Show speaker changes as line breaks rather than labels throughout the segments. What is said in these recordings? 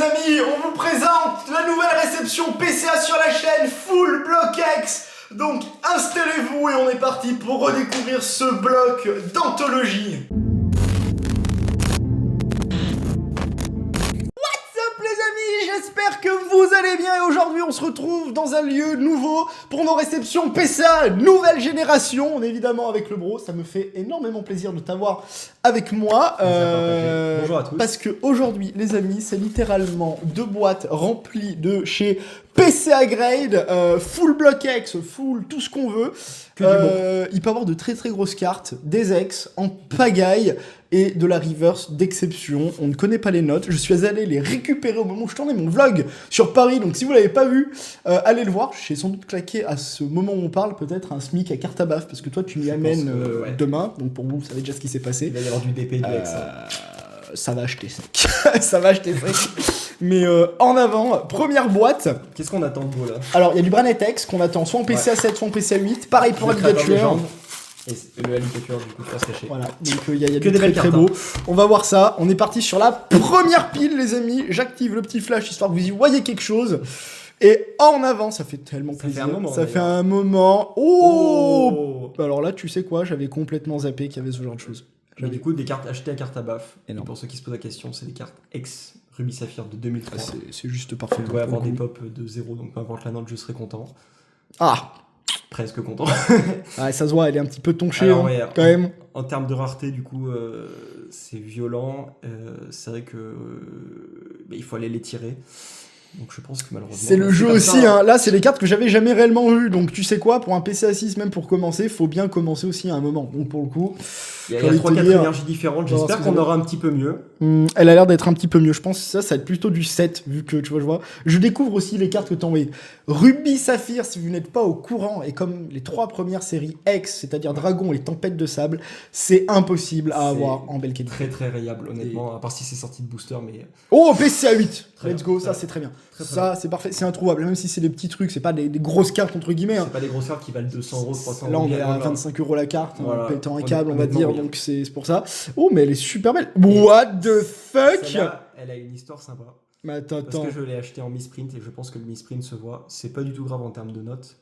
amis, on vous présente la nouvelle réception PCA sur la chaîne Full Block X. Donc installez-vous et on est parti pour redécouvrir ce bloc d'anthologie. J'espère que vous allez bien et aujourd'hui on se retrouve dans un lieu nouveau pour nos réceptions PCA nouvelle génération. On est évidemment avec le bro, ça me fait énormément plaisir de t'avoir avec moi.
Bonjour à tous.
Parce que aujourd'hui les amis, c'est littéralement 2 boîtes remplies de chez PCA Grade, Full Block X, full tout ce qu'on veut. Il peut avoir de très très grosses cartes, des ex en pagaille et de la reverse d'exception. On ne connaît pas les notes. Je suis allé les récupérer au moment où je tournais mon vlog sur Paris. Donc si vous l'avez pas vu, allez le voir. J'ai sans doute claqué à ce moment où on parle peut-être un SMIC à carte à baf parce que toi tu m'y amènes demain. Donc pour vous, vous savez déjà ce qui s'est passé.
Il va y avoir du DP de l'ex.
Ça va acheter sec. Ça va acheter sec. Mais en avant, première boîte.
Qu'est-ce qu'on attend de beau là?
Alors il y a du Branetex qu'on attend soit en PCA 7 soit en PCA 8. Pareil pour Alligator.
Et le Alligator du coup face cachée.
Voilà, donc il y a du très très beau. On va voir ça. On est parti sur la première pile les amis. J'active le petit flash histoire que vous y voyez quelque chose. Et en avant, ça fait tellement plaisir. Ça fait un moment. Oh, alors là, tu sais quoi, j'avais complètement zappé qu'il y avait ce genre de choses.
Du coup, des cartes achetées à carte à baf. Et pour ceux qui se posent la question, c'est des cartes ex Ruby Saphir de 2003.
C'est juste parfait.
On doit avoir des pop de 0, donc peu importe la note, je serai content.
Ah,
presque content.
Ah, ça se voit, elle est un petit peu tonchée quand même.
En termes de rareté, du coup, c'est violent. C'est vrai que il faut aller les tirer. Donc je pense que malheureusement...
C'est le jeu aussi, hein. Là c'est les cartes que j'avais jamais réellement vues, donc tu sais quoi, pour un PCA 6, même pour commencer, faut bien commencer aussi à un moment. Donc pour le coup...
Il y a 3-4 énergies différentes, j'espère qu'on aura un petit peu mieux.
Elle a l'air d'être un petit peu mieux, je pense que ça va être plutôt du 7, vu que tu vois, je vois. Je découvre aussi les cartes que t'as envoyées. Ruby Saphir, si vous n'êtes pas au courant, et comme les 3 premières séries X, c'est-à-dire Dragon et Tempête de Sable, c'est impossible à avoir en belle qualité.
Très très rayable, honnêtement, à part si c'est sorti de booster, mais...
Oh, PCA 8 let's go,
ça
c'est très bien. Ça, c'est parfait, c'est introuvable, même si c'est des petits trucs, c'est pas des grosses cartes entre guillemets.
C'est pas des grosses cartes qui valent 200 €, 300 €.
Là, on est à 25 € la carte, en pétant un câble, on va dire, donc c'est pour ça. Oh, mais elle est super belle. What the fuck?
Celle-là, elle a une histoire sympa.
Mais attends.
Parce que je l'ai acheté en misprint et je pense que le misprint se voit. C'est pas du tout grave en termes de notes.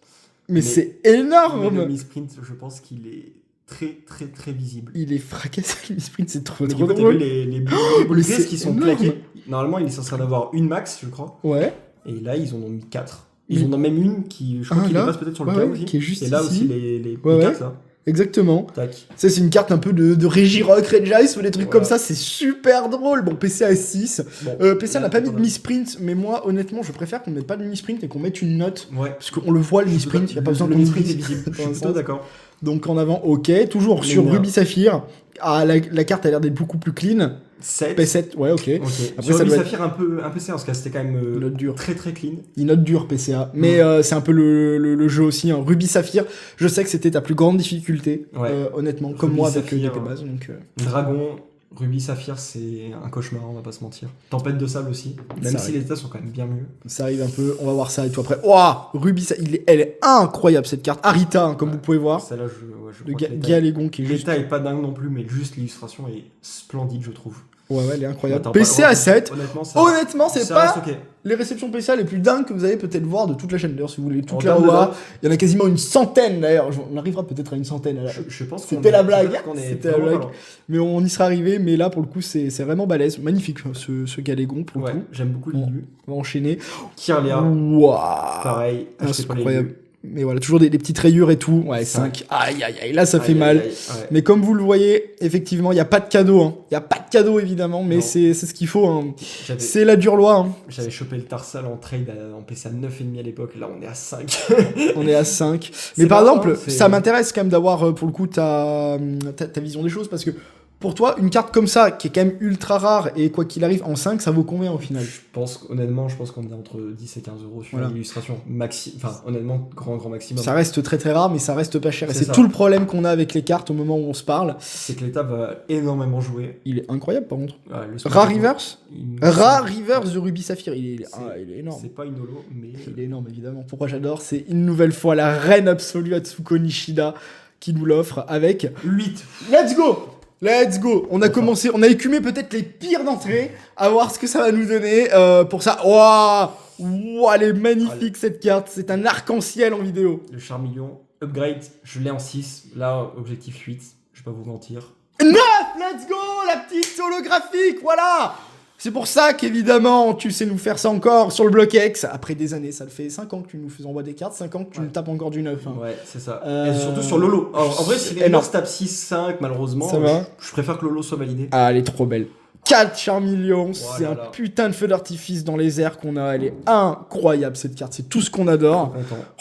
Mais c'est énorme!
Mais le misprint, je pense qu'il est très très très visible.
Il est fracassé le misprint, c'est trop
drôle.
drôle.
T'as vu les boules qui sont claquées. Normalement, il est censé en avoir une max, je crois.
Ouais.
Et là, ils en ont mis 4. Ils en ont même une qui, je crois qu'il dépasse peut-être sur le câble aussi.
Qui est juste
et là
ici.
aussi, les cartes là.
Exactement.
Tac.
Ça, c'est une carte un peu de Regirock, Regice ou des trucs comme ça, c'est super drôle. Bon, PCA 6. PCA n'a pas mis de misprint, mais moi, honnêtement, je préfère qu'on mette pas de misprint et qu'on mette une note.
Ouais.
Parce qu'on le voit, le misprint, il n'y a pas besoin de
misprint est visible. Je suis plutôt d'accord.
Donc en avant, ok. Toujours sur Ruby Saphir. Ah, la carte a l'air d'être beaucoup plus clean.
7.
P7, ouais, ok.
Après, sur Ruby Saphir, un peu C, parce que c'était quand même très très clean.
Il note dur PCA. Mais c'est un peu le jeu aussi. Hein. Ruby Saphir, je sais que c'était ta plus grande difficulté, honnêtement, Ruby comme moi avec tes bases. Donc,
Dragon, Ruby Saphir, c'est un cauchemar, on va pas se mentir. Tempête de Sable aussi, même si les états sont quand même bien mieux.
Ça arrive un peu, on va voir ça et tout après. Ouah, Ruby, elle est incroyable cette carte. Arita, hein, comme vous pouvez voir.
Celle-là, je
de
crois que
Galégon qui est juste...
L'état est pas dingue non plus, mais juste l'illustration est splendide, je trouve.
Ouais, elle est incroyable. PCA 7, honnêtement, c'est pas les réceptions PCA les plus dingues que vous allez peut-être voir de toute la chaîne. D'ailleurs, si vous voulez toutes les revoir, il y en a quasiment une centaine d'ailleurs. On arrivera peut-être à une centaine.
Je pense
c'était la blague. C'était la blague. Mais on y sera arrivé. Mais là, pour le coup, c'est vraiment balèze. Magnifique ce Galégon pour le coup.
J'aime beaucoup l'illu.
On va enchaîner.
Kirlia.
Waouh.
Pareil.
Incroyable. Mais voilà, toujours des petites rayures et tout. Ouais, 5. Aïe, aïe, aïe. Là, ça fait mal. Mais comme vous le voyez, effectivement, il n'y a pas de cadeau. Hein. Il n'y a pas de cadeau, évidemment, mais c'est ce qu'il faut. Hein. C'est la dure loi. Hein.
J'avais chopé le Tarsal en trade en PCA 9,5 à l'époque. Là, on est à 5.
On est à 5. Mais par exemple, ça m'intéresse quand même d'avoir, pour le coup, ta vision des choses. Parce que pour toi, une carte comme ça, qui est quand même ultra rare, et quoi qu'il arrive, en 5, ça vaut combien au final?
Honnêtement, je pense qu'on est entre 10 et 15 € sur l'illustration. Enfin, honnêtement, grand maximum.
Ça reste très très rare, mais ça reste pas cher. Et c'est tout le problème qu'on a avec les cartes au moment où on se parle.
C'est que l'état va énormément jouer.
Il est incroyable par contre.
Ouais,
Rare Reverse de Ruby Saphir, il est énorme.
C'est pas une holo, mais...
Il est énorme, évidemment. Pourquoi j'adore, c'est une nouvelle fois la reine absolue Atsuko Nishida qui nous l'offre avec
8.
Let's go! Let's go. On a commencé, on a écumé peut-être les pires d'entrée, à voir ce que ça va nous donner. Pour ça, waouh, elle est magnifique cette carte. C'est un arc-en-ciel en vidéo.
Le Charmeleon, upgrade, je l'ai en 6. Là, objectif 8, je vais pas vous mentir.
9, let's go, la petite holographique, voilà. C'est pour ça qu'évidemment, tu sais nous faire ça encore sur le bloc X. Après des années, ça le fait 5 ans que tu nous envoies des cartes, 5 ans que tu nous tapes encore du 9. Hein.
Ouais, c'est ça. Et surtout sur Lolo. En vrai, si les Reverse tapent 6-5, malheureusement,
ça va.
Je préfère que Lolo soit validé.
Ah, elle est trop belle. 4 Charmeleon, c'est un putain de feu d'artifice dans les airs qu'on a. Elle est incroyable cette carte, c'est tout ce qu'on adore.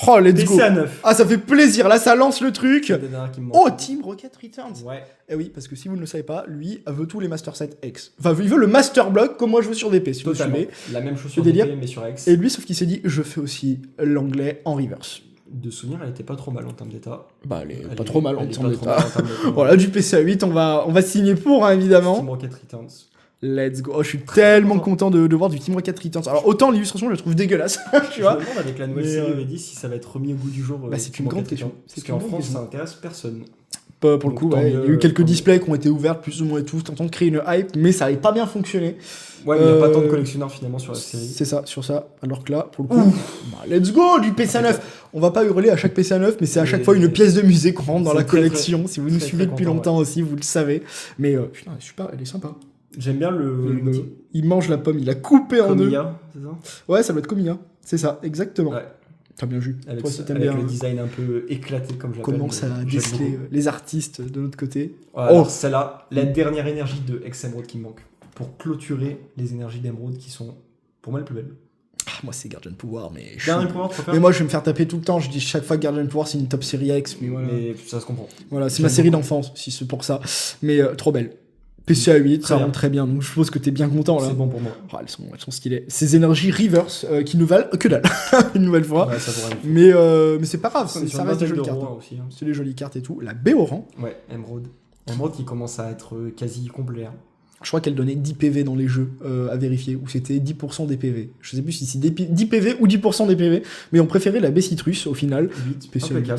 Oh, let's go.
PC à 9.
Ah, ça fait plaisir, là ça lance le truc. Oh, Team Rocket Returns.
Ouais.
Eh oui, parce que si vous ne le savez pas, lui veut tous les Master Set X. Enfin, il veut le Master Block comme moi je veux sur DP, si
Totalement.
vous suivez.
La même chose sur DP, mais sur X.
Et lui, sauf qu'il s'est dit, je fais aussi l'anglais en reverse.
De souvenir, elle était pas trop mal en termes d'état.
Bah, elle est pas trop mal en termes d'état.
d'état.
Voilà, du PC à 8, on va signer pour, hein, évidemment.
Team Rocket Returns.
Let's go. Oh, je suis tellement content de voir du Team Rocket Returns. Alors, autant l'illustration, je la trouve dégueulasse. Tu vois.
Je me demande avec la nouvelle série EV10 si ça va être remis au goût du jour.
Bah, c'est une grande question.
Parce qu'en France, ça intéresse personne.
Pour le coup, ouais, il y a eu quelques displays qui ont été ouverts plus ou moins et tout, tentant de créer une hype, mais ça n'avait pas bien fonctionné.
Ouais, mais il n'y a pas tant de collectionneurs finalement sur la série.
C'est ça, sur ça. Alors que là, pour le coup, bah, let's go du PCA 9. On va pas hurler à chaque PCA 9, mais c'est à chaque fois une pièce de musée qu'on rentre dans la collection. Si vous nous suivez depuis longtemps aussi, vous le savez. Mais putain, elle est super, elle est sympa.
J'aime bien
il mange la pomme, il a coupé en deux.
Komiya, c'est ça?
Ouais, ça doit être Komiya. C'est ça, exactement.
Ouais.
T'as bien vu.
Avec,
toi, si t'aimes
avec
bien,
le design un peu éclaté, comme j'appelle.
commence à déceler les artistes de l'autre côté.
Ouais, alors celle-là, la dernière énergie de Ex-Emerald qui me manque. Pour clôturer les énergies d'Emerald qui sont, pour moi, les plus belles.
Ah, moi, c'est Guardian Pouvoir, mais...
Mais
moi, je vais me faire taper tout le temps. Je dis chaque fois que Guardian Pouvoir, c'est une top série X. Mais voilà.
Mais ça se comprend.
Voilà, c'est ma série d'enfance, si c'est pour ça. Mais trop belle. PCA 8, ça rend très bien, donc je suppose que t'es bien content là.
C'est bon pour moi.
Oh, elles sont stylées. Ces énergies reverse qui nous valent que dalle, une nouvelle fois.
Ouais, ça pourrait
mais c'est pas grave, ça reste des jolies cartes.
Aussi, hein.
C'est des jolies cartes et tout. La Béoran.
Ouais, Emerald. Emerald qui commence à être quasi complet. Hein.
Je crois qu'elle donnait 10 PV dans les jeux à vérifier, ou c'était 10% des PV. Je sais plus si c'est 10 PV ou 10% des PV, mais on préférait la B-Citrus au final.
8,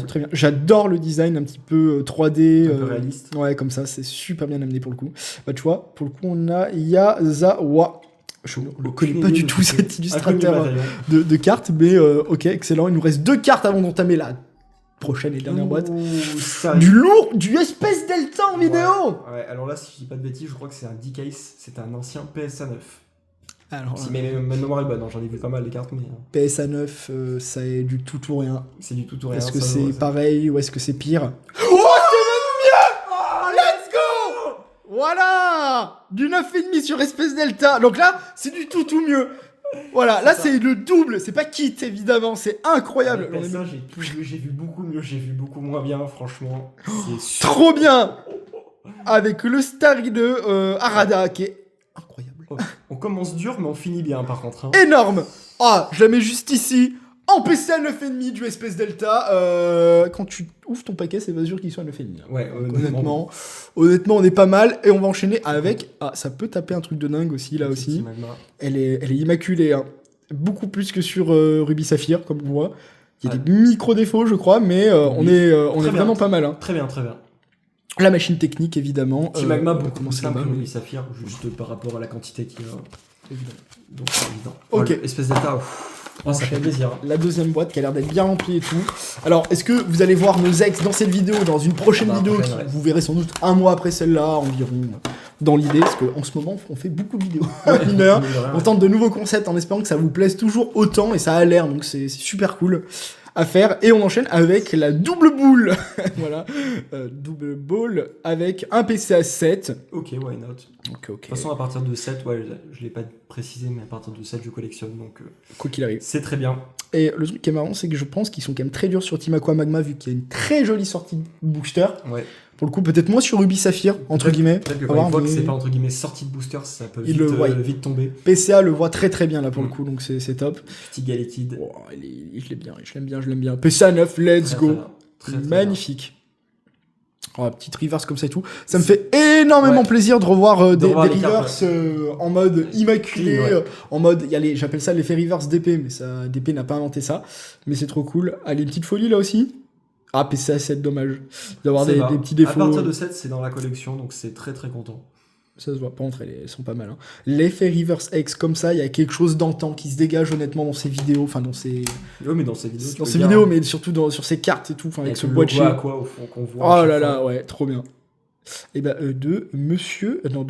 très bien. J'adore le design un petit peu 3D.
Un peu réaliste.
Ouais, comme ça, c'est super bien amené pour le coup. Bah, tu vois, pour le coup, on a Yazawa. Je ne connais pas du tout cet illustrateur de cartes, mais ok, excellent. Il nous reste 2 cartes avant d'entamer la prochaine et dernière boîte. Du lourd, du espèce Delta en vidéo.
Ouais, alors là, si je dis pas de bêtises, je crois que c'est un D-Case, c'est un ancien PSA 9.
Alors,
si ma mémoire est bonne, hein, j'en ai vu pas mal les cartes, mais...
PSA 9, ça est du tout ou rien.
C'est du tout ou rien.
Est-ce que c'est pareil ou est-ce que c'est pire? Oh, c'est même mieux. Oh, let's go. Voilà. Du 9,5 sur espèce Delta. Donc là, c'est du tout mieux. Voilà, là c'est le double, c'est pas kit évidemment, c'est incroyable.
Ça, j'ai vu beaucoup mieux, j'ai vu beaucoup moins bien, franchement. C'est
trop bien. Avec le Starry de Arada qui est incroyable.
On commence dur, mais on finit bien par contre. Hein.
Énorme. Ah, je la mets juste ici. En PC à 9,5 du espèce Delta. Quand tu ouvres ton paquet, c'est pas sûr qu'il soit à 9,5.
Ouais,
honnêtement, on est pas mal. Et on va enchaîner avec... Ah, ça peut taper un truc de dingue aussi, là aussi. Elle est immaculée. Hein. Beaucoup plus que sur Ruby Saphir, comme on voit. Il y a des micro-défauts, je crois, mais on est vraiment pas mal. Hein.
Très bien.
La machine technique, évidemment.
Petit magma, beaucoup plus simple que Ruby Saphir, juste par rapport à la quantité qu'il y a.
Évidemment.
Donc c'est évident.
Ok.
Voilà, espèce d'état... Oh, ça fait plaisir.
La deuxième boîte qui a l'air d'être bien remplie et tout. Alors, est-ce que vous allez voir nos ex dans cette vidéo, dans une prochaine vidéo qui, vous verrez sans doute un mois après celle-là, environ, dans l'idée, parce qu'en ce moment, on fait beaucoup de vidéos. On tente de nouveaux concepts en espérant que ça vous plaise toujours autant, et ça a l'air, donc c'est super cool à faire. Et on enchaîne avec la double boule. Voilà, double boule avec un PCA 7.
Ok, why not. De toute façon, à partir de 7, ouais, je l'ai pas précisé, mais à partir de 7, je collectionne, donc...
quoi qu'il arrive.
C'est très bien.
Et le truc qui est marrant, c'est que je pense qu'ils sont quand même très durs sur Team Aqua Magma, vu qu'il y a une très jolie sortie de booster.
Ouais.
Pour le coup, peut-être moins sur Ruby Saphir, entre guillemets.
Peut-être que quand une fois que c'est pas entre guillemets sortie de booster, ça peut vite tomber.
PCA le voit très bien là pour le coup, donc c'est top.
Petit Galetid.
Oh, je l'aime bien. PCA 9, let's go. Très magnifique. Oh, la petite reverse comme ça et tout. Ça me fait énormément plaisir de revoir des reverse en mode immaculé. En mode, j'appelle ça l'effet reverse DP, mais ça, DP n'a pas inventé ça. Mais c'est trop cool. Allez, une petite folie là aussi. Ah, PC à 7, dommage. D'avoir
Ça
des
va.
petits défauts.
À partir de 7, c'est dans la collection, donc c'est très très content.
Ça se voit pas entre elles sont pas mal. Hein. L'effet Reverse X comme ça, il y a quelque chose d'antan qui se dégage honnêtement dans ces vidéos, enfin dans ces
Oui, mais dans ces vidéos,
dans ces vidéos, mais surtout sur ces cartes et tout, enfin avec ce boîtier.
À quoi au fond qu'on voit.
Oh là là, ouais, trop bien. Et ben de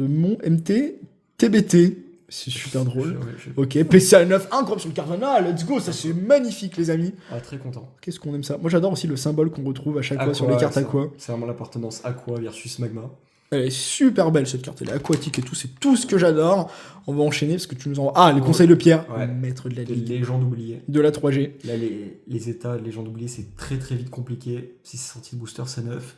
mon MT TBT, c'est super drôle. Ok, PCA 9, incroyable sur le Cardana, let's go, ça c'est magnifique les amis.
Ah, très content.
Qu'est-ce qu'on aime ça. Moi j'adore aussi le symbole qu'on retrouve à chaque fois sur les cartes Aqua.
C'est vraiment l'appartenance Aqua versus Magma.
Elle est super belle cette carte, elle est aquatique et tout, c'est tout ce que j'adore. On va enchaîner parce que tu nous envoies. Ah, les conseils de Pierre, maître de la ligue.
Les légendes oubliées.
De la 3G.
Là, les états de légendes oubliées, c'est très très vite compliqué. Si c'est sorti de booster, c'est 9.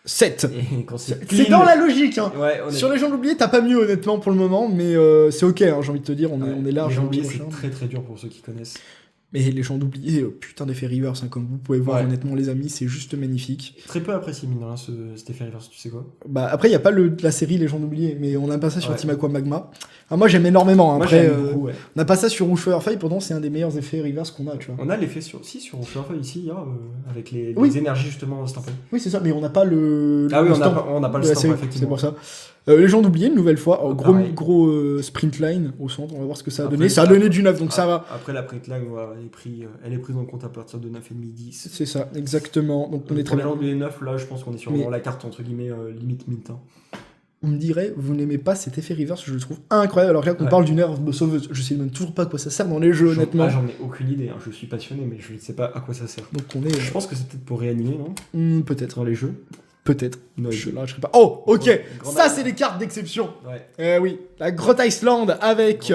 7.
Et quand c'est
dans la logique, hein.
Ouais,
Sur les légendes oubliées, t'as pas mieux honnêtement pour le moment, mais c'est ok, hein, j'ai envie de te dire, on est large.
Les légendes oubliées, c'est très très dur pour ceux qui connaissent.
Mais les légendes oubliées, putain d'effet reverse, hein, comme vous pouvez voir honnêtement les amis, c'est juste magnifique.
Très peu apprécié mine de rien cet effet reverse, tu sais quoi.
Bah après il y a pas la série légendes oubliées, mais on a pas ça sur Team Aqua Magma. Ah, moi j'aime énormément, hein. Après beaucoup, on a pas ça sur Rouge Firefly, pourtant c'est un des meilleurs effets reverse qu'on a, tu vois.
On a l'effet sur Rouge Firefly ici, avec les énergies justement stampées.
Oui c'est ça, mais on n'a pas le...
Ah oui, on n'a pas le stamp, effectivement.
C'est pour ça. Légende oubliée, une nouvelle fois, gros sprint line au centre, on va voir ce que ça a donné. Ça a donné du 9, donc ça va.
Après la sprint line, elle est prise en compte à partir de 9,5, 10.
C'est ça, exactement. Donc on est très bien.
Pour les 9, là je pense qu'on est sur la carte entre guillemets limite mint.
On me dirait, vous n'aimez pas cet effet reverse, je le trouve incroyable. Alors là qu'on parle d'une herbe sauveuse, je sais même toujours pas à quoi ça sert dans les jeux, honnêtement.
J'en ai aucune idée, hein. Je suis passionné, mais je ne sais pas à quoi ça sert.
Donc
je pense que c'est peut-être pour réanimer, non
peut-être.
Dans les jeux.
Peut-être.
No,
je serai pas. Oh, ok. Ça, c'est des cartes d'exception.
Ouais.
Oui. La grotte Iceland avec.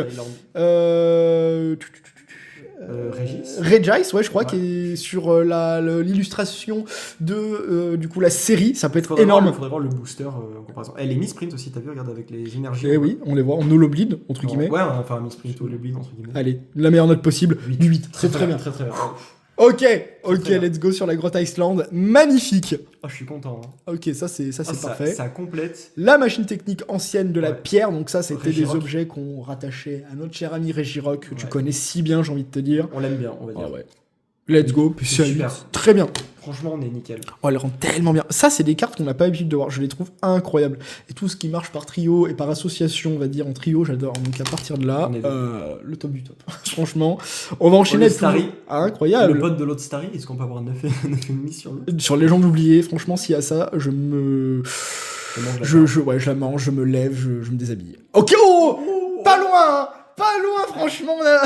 Regis, ouais, je crois, qui est sur l'illustration de du coup la série. Ça peut être énorme.
Il faudrait voir le booster en comparaison. Les mi-sprint aussi, t'as vu, regarde avec les énergies.
Eh oui, on les voit en holo bleed, entre guillemets.
Ouais, enfin un mi-sprint ou holo bleed, entre guillemets.
Allez, la meilleure note possible. 8. C'est très bien.
Très bien.
Ok, let's go sur la grotte Iceland. Magnifique.
Oh, je suis content. Hein.
Ok, ça c'est parfait.
Ça complète.
La machine technique ancienne de la pierre, donc ça c'était des objets qu'on rattachait à notre cher ami Regirock, que tu connais si bien, j'ai envie de te dire.
On l'aime bien, on va dire.
Let's go, puis c'est très bien.
Franchement, on est nickel.
Oh, elle rend tellement bien. Ça, c'est des cartes qu'on n'a pas l'habitude de voir. Je les trouve incroyables. Et tout ce qui marche par trio et par association, on va dire en trio, j'adore. Donc à partir de là, le top du top. Franchement, on va enchaîner avec
Starry.
Incroyable.
Le pote de l'autre Starry, est-ce qu'on peut avoir 9,5 sur l'autre?
Sur Légende oubliée, franchement, s'il y a ça, je la mange, je me lève, je me déshabille. Ok, pas loin. Pas loin, franchement. Là.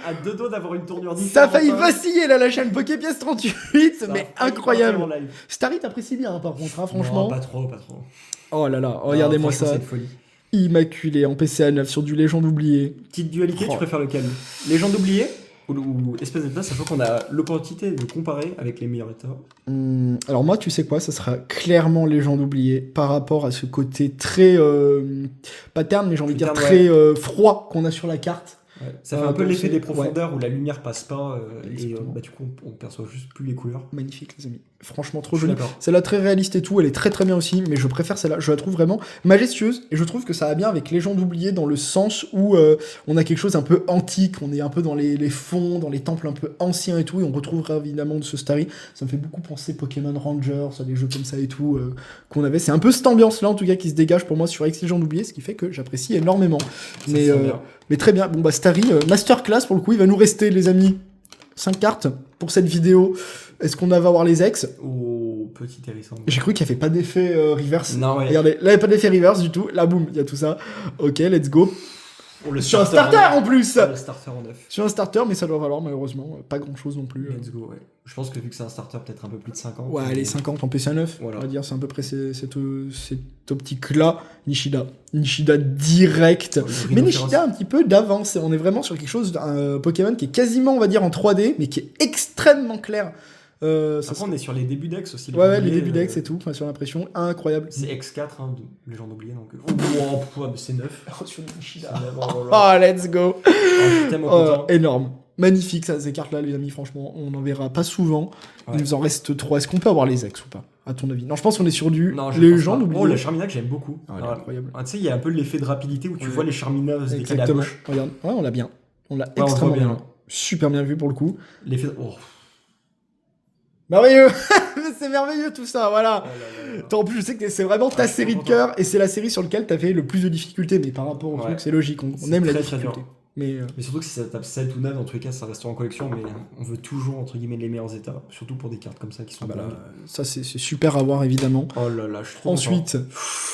À deux doigts d'avoir une tournure différente.
Ça a failli vaciller, là, la chaîne Poképièce 38, mais incroyable. Starry, t'apprécies bien, par contre, hein, franchement.
Non, pas trop.
Oh là là, regardez-moi ça.
C'est folie.
Immaculé, en PCA 9, sur du Légende oubliée.
Petite dualité, tu préfères lequel? Légende oubliée ou espèce d'état, sachant qu'on a l'opportunité de comparer avec les meilleurs états.
Alors moi, tu sais quoi, ça sera clairement Légende oubliée par rapport à ce côté très pattern, mais j'ai envie de dire très froid qu'on a sur la carte.
Ouais. Ça fait un peu l'effet des profondeurs où la lumière passe pas et du coup on perçoit juste plus les couleurs.
Magnifique les amis, franchement trop jolie. Celle-là très réaliste et tout, elle est très très bien aussi, mais je préfère celle-là, je la trouve vraiment majestueuse et je trouve que ça va bien avec Légende oubliée dans le sens où on a quelque chose un peu antique, on est un peu dans les fonds, dans les temples un peu anciens et tout, et on retrouvera évidemment de ce Starry. Ça me fait beaucoup penser Pokémon Rangers, des jeux comme ça et tout qu'on avait. C'est un peu cette ambiance là en tout cas qui se dégage pour moi sur X Légende oubliée, ce qui fait que j'apprécie énormément. Mais très bien, bon bah Starry, masterclass pour le coup, il va nous rester les amis 5 cartes pour cette vidéo. Est-ce qu'on va avoir les ex?
Oh, petit hérisson.
J'ai cru qu'il n'y avait pas d'effet reverse.
Non, ouais.
Regardez, là il n'y a pas d'effet reverse du tout, là boum, il y a tout ça. Ok, let's go. Sur un starter en plus.
Le starter en 9.
Sur un starter, mais ça doit valoir malheureusement pas grand chose non plus.
Let's go, ouais. Je pense que vu que c'est un starter, peut-être un peu plus de 50.
Ouais, allez, 50 en PCA 9, voilà. On va dire, c'est à peu près cette optique-là. Nishida direct. Mais Nishida un petit peu d'avance. On est vraiment sur quelque chose, un Pokémon qui est quasiment, on va dire, en 3D, mais qui est extrêmement clair.
Après, on est sur les débuts d'X aussi.
Ouais, les débuts d'X et tout, sur l'impression, incroyable.
C'est X4, les gens oubliés, donc. C'est 9.
Sur Nishida. Let's go.
Je t'aime au content.
Énorme. Magnifique, ça, ces cartes-là, les amis, franchement, on n'en verra pas souvent. Ouais. Il nous en reste 3. Est-ce qu'on peut avoir les ex ou pas, à ton avis? Non, je pense qu'on est sur du Légende oubliée.
Oh, le Charminac, j'aime beaucoup.
Incroyable.
Tu sais, il y a un peu l'effet de rapidité où tu vois les Charminas se décaler à gauche.
Regarde, on l'a bien. On l'a extrêmement bien. Super bien vu pour le coup.
L'effet.
Merveilleux. C'est merveilleux tout ça, voilà.
Oh là là là.
Toi, en plus, je sais que c'est vraiment ta
je suis
série de
content.
cœur et c'est la série sur laquelle t'as fait le plus de difficultés. Mais par rapport au
Ouais.
truc, c'est logique. On
C'est
aime la
très, très
difficulté.
dur.
Mais
Mais surtout que si ça tape 7 ou 9, dans tous les cas, ça restera en collection, mais on veut toujours, entre guillemets, les meilleurs états, surtout pour des cartes comme ça qui sont
ah bah là,
dingues.
ça, c'est super à voir, évidemment.
Oh là là, je suis trop
Ensuite,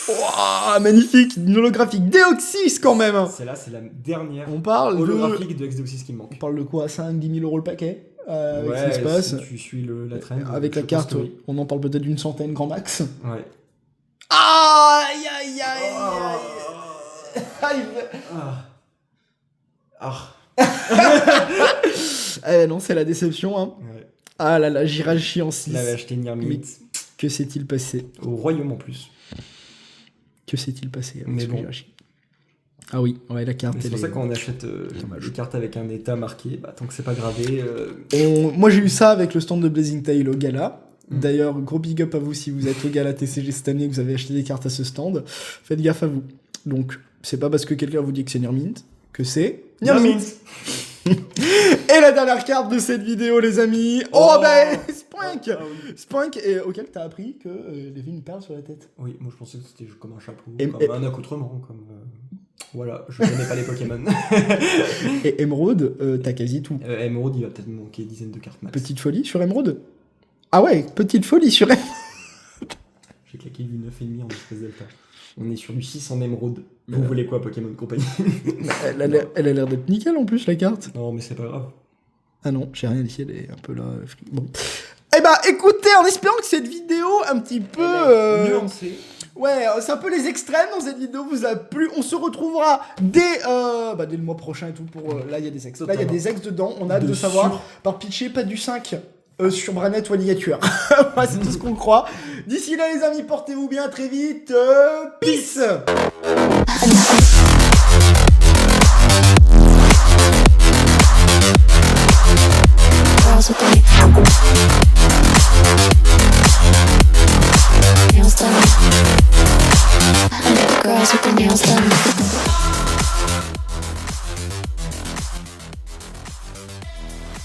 Ouah, magnifique, une holographique Deoxys quand même.
content. Celle-là, c'est la dernière
On parle de.
holographique de X-Deoxys qui me
On
manque.
parle de quoi 5-10 000 € le paquet avec
Ouais,
ce qui se passe.
si tu suis la trend.
Avec la
je pense
carte,
que oui.
on en parle peut-être d'une centaine grand max.
Ouais.
Aïe aïe aïe aïe.
Ah.
Eh non, c'est la déception. Hein.
Ouais.
Ah là là, Jirachi en 6.
Il avait acheté une Nirmit
Que s'est-il passé
au royaume en plus.
Que s'est-il passé avec
Mais
ce
bon.
Jirachi Ah oui, ouais, la carte.
Mais c'est
elle
pour ça
est-
qu'on achète
dommage.
des cartes avec un état marqué, bah, tant que c'est pas gravé.
Moi j'ai eu ça avec le stand de Blazing Tail au gala.
Mm.
D'ailleurs, gros big up à vous si vous êtes au gala TCG cette année et que vous avez acheté des cartes à ce stand. Faites gaffe à vous. Donc, c'est pas parce que quelqu'un vous dit que c'est Nirmint que c'est Nirmint. Et la dernière carte de cette vidéo, les amis. Oh,
Oh.
ben, Spunk.
Ah oui.
Spunk, et auquel t'as appris que il avait une perle sur la tête.
Oui, moi je pensais que c'était comme un chapeau,
Et-
comme
et-
un accoutrement, comme. Voilà, je connais pas les Pokémon.
Et Emeraude, t'as quasi tout.
Emerald, il va peut-être me manquer dizaines de cartes max.
Petite folie sur Emeraude. Ah ouais, petite folie sur Emeraude.
J'ai claqué du 9,5 en espèce delta. On est sur du 6 en émeraude. Vous voulez quoi, Pokémon Company?
Elle a l'air d'être nickel en plus, la carte.
Non, mais c'est pas grave.
Ah non, j'ai rien dit, elle est un peu là. Bon. Eh bah écoutez, en espérant que cette vidéo un petit peu...
Nuancé.
Ouais, c'est un peu les extrêmes dans cette vidéo vous a plu. On se retrouvera dès le mois prochain et tout pour... là, il y a des ex. Là, il y a des ex dedans. On a hâte de savoir. Par pitcher, pas du 5 sur Branet ou Alligator. Ouais, c'est tout ce qu'on croit. D'ici là, les amis, portez-vous bien très vite. Peace.
Girls with the nails done. I like the girls with the nails done.